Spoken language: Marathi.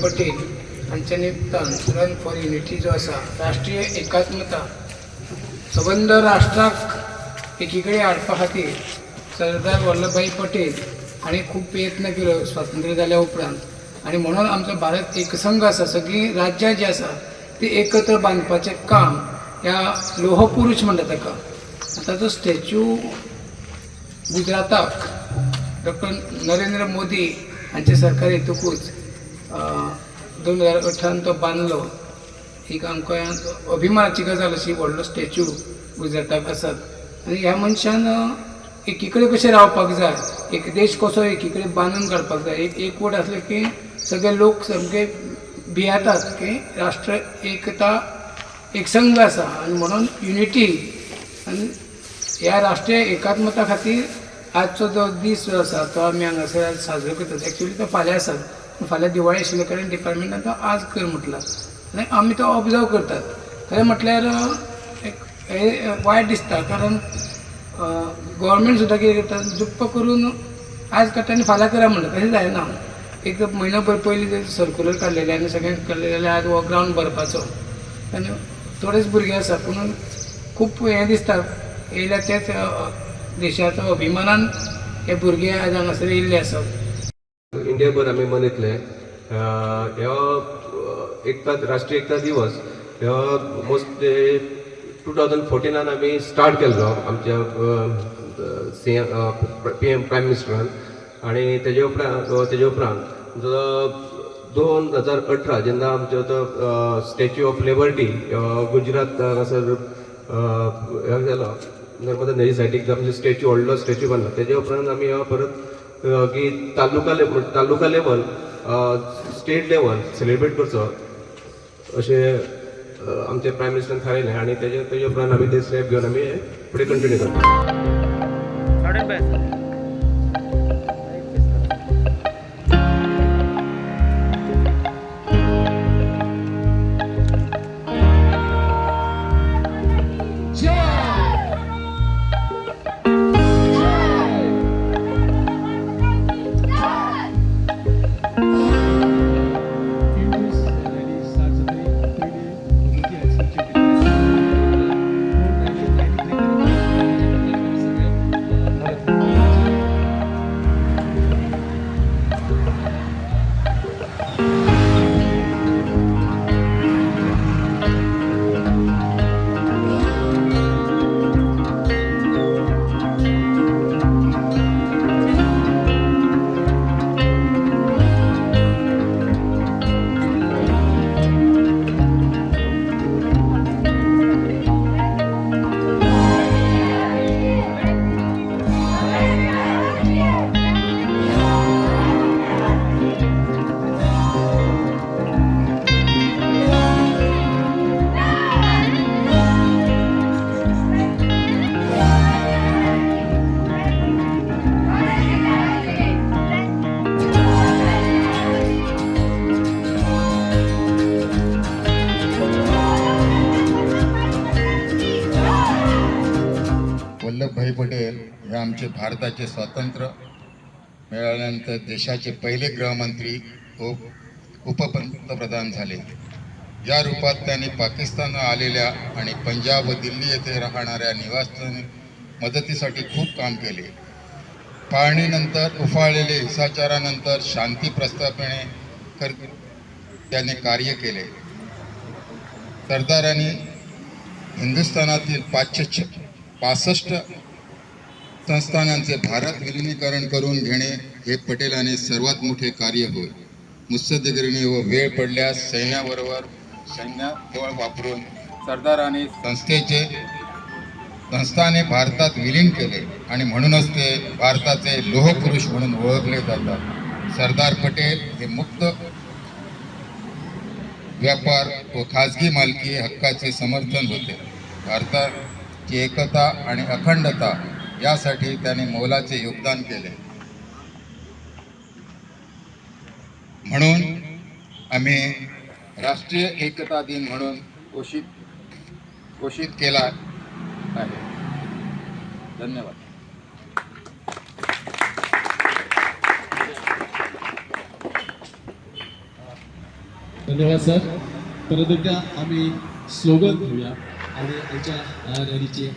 पटेल हांच्या निमतान रन फॉर युनिटी जो आसा, राष्ट्रीय एकात्मता सबंद राष्ट्राक एकी कडेन हाडपा खातीर सरदार वल्लभभाई पटेल हांणी खूब प्रयत्न केलो स्वातंत्र्य जाल्या उपरांत। आनी म्हणून आमचो भारत एकसंघ आसा, सगळीं राज्यां जी आसा ती एकत्र बांदपाचें काम ह्या लोह पुरुष म्हणटा ताका। ताचो स्टॅच्यू गुजराताक डॉक्टर नरेंद्र मोदी हांचे सरकार येतकूच 2018 तो बांदलो। एक आमकां अभिमानाची गजाल अशी व्हडलो स्टॅच्यू गुजराताक आसात। आनी ह्या मनशान एकी कडेन कशें रावपाक जाय, एक देश कसो एकी कडेन बांदून काडपाक जाय, एकवट आसले की सगळे लोक सामके भियेतात की राष्ट्र एकता एकसंघ आसा। आनी म्हणून युनिटी आनी ह्या राष्ट्रीय एकात्मता खातीर आजचो जो दीस जो आसा तो आमी हांगासर साजरो करतात। एक्चुअली तो फाल्यां आसा, फाल्यां दिवाळी आशिल्ले कारण डिपार्टमेंटान तो आज कर म्हटला आनी आमी तो ऑब्जर्व करतात। खरें म्हटल्यार हे वायट दिसता, कारण गव्हर्मेंट सुद्दां कितें करता, जुप्प करून आज करता आनी फाल्यां करा म्हणटा, तशें जायना। एक म्हयनोभर पयलीं जर सर्क्युलर काडलेले आनी सगळ्यांक काडलेले जाल्यार आज हो ग्रावंड भरपाचो। आनी थोडेच भुरगे आसा, पूण खूब हें दिसता येयल्या तेच देशाचो अभिमानान हे भुरगे आज हांगासर येयल्ले आसात। इंडियाभर आमी मनयतले ह्यो राष्ट्रीय एकता दिवस ह्यो मोस्टली 2014 आमी स्टार्ट केल्लो आमच्या PM प्रायम मिनिस्टरान। आनी तेजे उपरांत 2018 जेन्ना आमचो तो स्टॅच्यू ऑफ लिबर्टी गुजरात हांगासर हे जालो, नर्मदा नदी सायडीक आमचो स्टॅच्यू व्हडलो स्टॅच्यू बांदलो। तेजे उपरांत आमी परत की तालुका लेवल स्टेट लेवल सेलिब्रेट करचो अशें आमचे प्रायम मिनिस्टरान थारायलें। आनी तेजे उपरांत आमी ते स्टेप घेवन आमी फुडें कंटिन्यू करता। वल्लभभाई पटेल हे आमचे भारताचे स्वातंत्र्य मिळाल्यानंतर देशाचे पहिले गृहमंत्री व उपपंतप्रधान झाले। या रूपात त्यांनी पाकिस्तान आलेल्या आणि पंजाब व दिल्ली येथे राहणाऱ्या निवासितांनी मदतीसाठी खूप काम केले। फाळणीनंतर उफाळलेले हिंसाचारानंतर शांती प्रस्थापने त्याने कार्य केले। सरदारांनी हिंदुस्थानातील 565 संस्थानांचे भारत विलिनीकरण करून घेणे हे पटेलांचे सर्वात मोठे कार्य होय। मुत्सद्देगिरी व वेळ पडल्यास सैन्यबळ वापरून सरदारांनी संस्थाने भारतात विलीन केले आणि म्हणूनच ते भारताचे लोह पुरुष म्हणून ओळखले जातात। सरदार पटेल हे मुक्त व्यापार व खाजगी मालकी हक्काचे समर्थन होते। भारताची एकता आणि अखंडता यासाठी त्यांनी मोलाचे योगदान केले। म्हणून आम्ही राष्ट्रीय एकता दिन म्हणून घोषित केला आहे। धन्यवाद। धन्यवाद सर. परत एकदा आम्ही स्लोगन घेऊया आणि आमच्या रॅलीचे